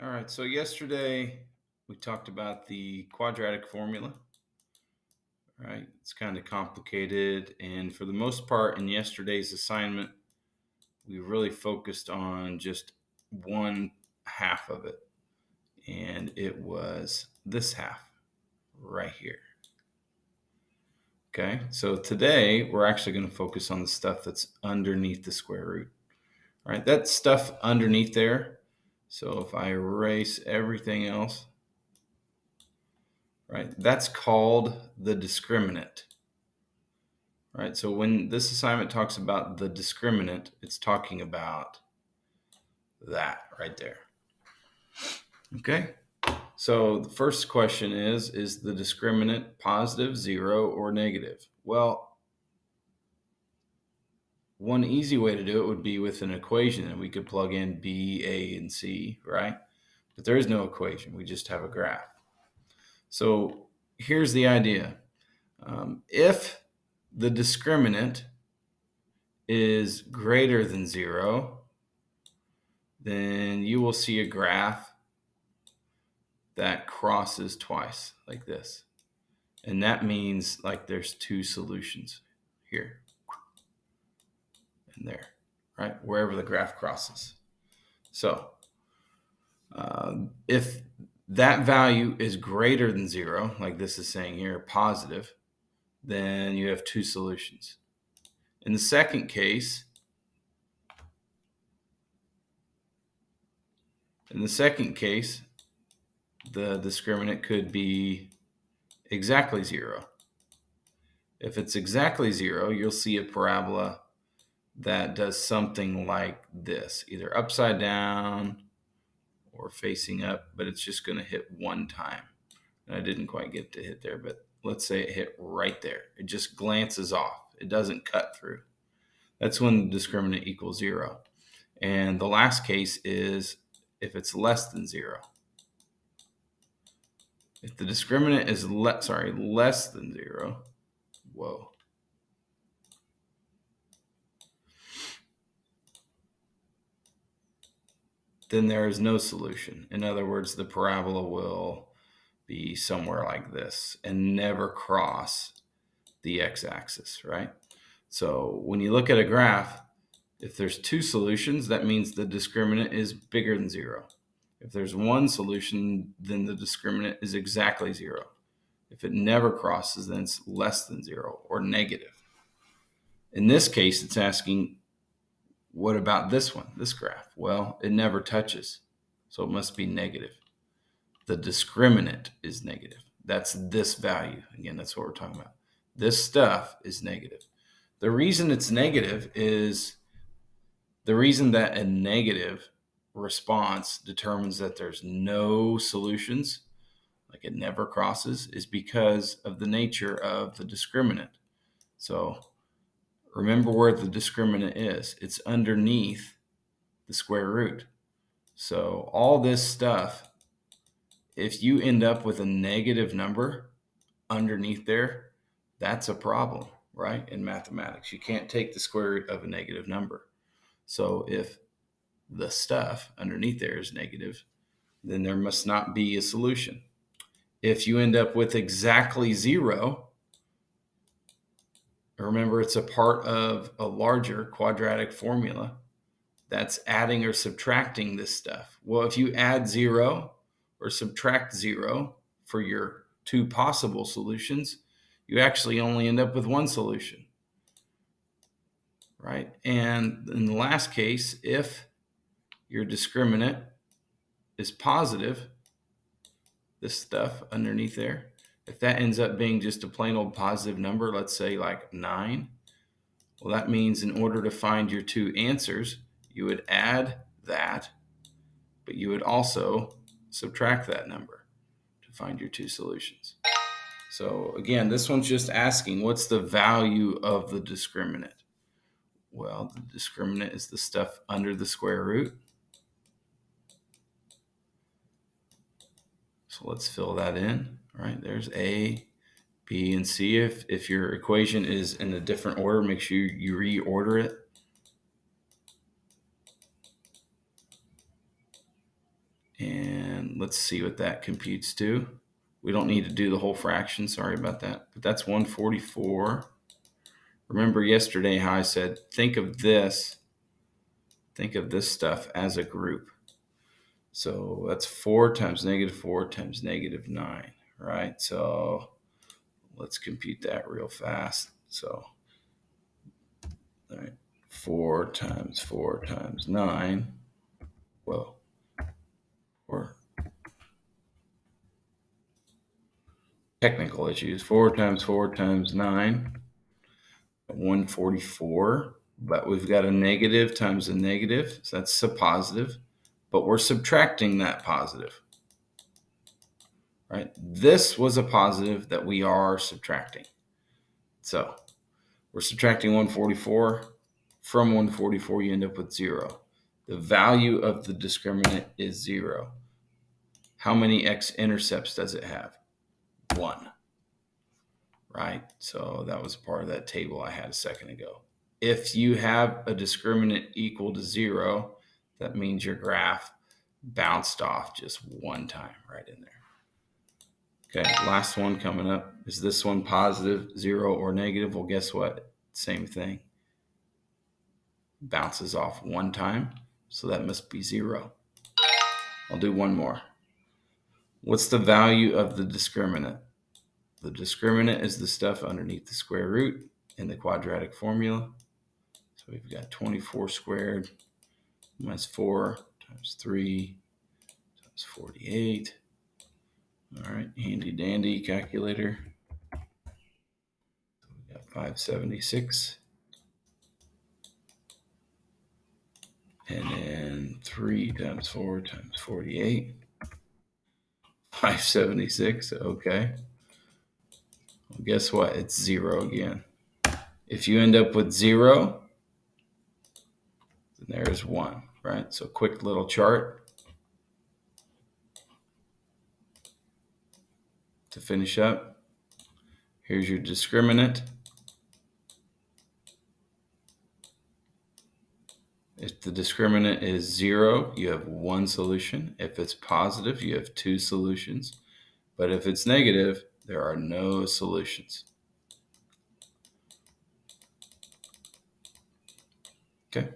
All right, so yesterday we talked about the quadratic formula, right? It's kind of complicated, and for the most part, in yesterday's assignment, we really focused on just one half of it, and it was this half right here. Okay, so today we're actually going to focus on the stuff that's underneath the square root. All right, that stuff underneath there. So if I erase everything else, right? That's called the discriminant, right? So when this assignment talks about the discriminant, it's talking about that right there. Okay. So the first question is the discriminant positive, 0, or negative? Well, one easy way to do it would be with an equation, and we could plug in B, A, and C, right? But there is no equation. We just have a graph. So here's the idea. If the discriminant is greater than 0, then you will see a graph that crosses twice like this. And that means like there's two solutions here and there, right? Wherever the graph crosses. So if that value is greater than 0, like this is saying here, positive, then you have two solutions. In the second case, the discriminant could be exactly 0. If it's exactly 0, you'll see a parabola that does something like this, either upside down or facing up, but it's just going to hit one time. And I didn't quite get to hit there, but let's say it hit right there. It just glances off. It doesn't cut through. That's when the discriminant equals 0. And the last case is if it's less than 0. If the discriminant is less than 0, whoa. Then there is no solution. In other words, the parabola will be somewhere like this and never cross the x-axis, right? So when you look at a graph, if there's two solutions, that means the discriminant is bigger than 0. If there's one solution, then the discriminant is exactly 0. If it never crosses, then it's less than 0 or negative. In this case, it's asking, what about this one, this graph? Well, it never touches, so it must be negative. The discriminant is negative. That's this value. Again, that's what we're talking about. This stuff is negative. The reason it's negative is the reason that a negative response determines that there's no solutions, like it never crosses, is because of the nature of the discriminant. So remember where the discriminant is. It's underneath the square root. So all this stuff, if you end up with a negative number underneath there, that's a problem, right? In mathematics, you can't take the square root of a negative number. So if the stuff underneath there is negative, then there must not be a solution. If you end up with exactly 0, remember it's a part of a larger quadratic formula that's adding or subtracting this stuff. Well, if you add 0 or subtract 0 for your two possible solutions, you actually only end up with one solution, right? And in the last case, if your discriminant is positive, this stuff underneath there, if that ends up being just a plain old positive number, let's say like 9, well, that means in order to find your two answers, you would add that, but you would also subtract that number to find your two solutions. So again, this one's just asking, what's the value of the discriminant? Well, the discriminant is the stuff under the square root. So let's fill that in. All right, there's A, B, and C. If your equation is in a different order, make sure you reorder it. And let's see what that computes to. We don't need to do the whole fraction. Sorry about that. But that's 144. Remember yesterday how I said, think of this stuff as a group. So that's 4 times -4 times -9, right? So let's compute that real fast. So, all right, 4 times 4 times 9. Whoa. Or technical issues. 4 times 4 times 9. 144. But we've got a negative times a negative. So that's a positive. But we're subtracting that positive. Right? This was a positive that we are subtracting. So we're subtracting 144. From 144, you end up with 0. The value of the discriminant is 0. How many x-intercepts does it have? 1. Right? So that was part of that table I had a second ago. If you have a discriminant equal to 0, that means your graph bounced off just one time right in there. Okay, last one coming up. Is this one positive, 0, or negative? Well, guess what? Same thing. Bounces off one time, so that must be 0. I'll do one more. What's the value of the discriminant? The discriminant is the stuff underneath the square root in the quadratic formula. So we've got 24 squared minus 4 times 3 times 48. All right, handy dandy calculator. So we got 576. And then 3 times 4 times 48. 576, okay. Well, guess what? It's 0 again. If you end up with 0, then there's 1, right? So quick little chart to finish up. Here's your discriminant. If the discriminant is 0, you have 1 solution. If it's positive, you have 2 solutions. But if it's negative, there are no solutions. Okay.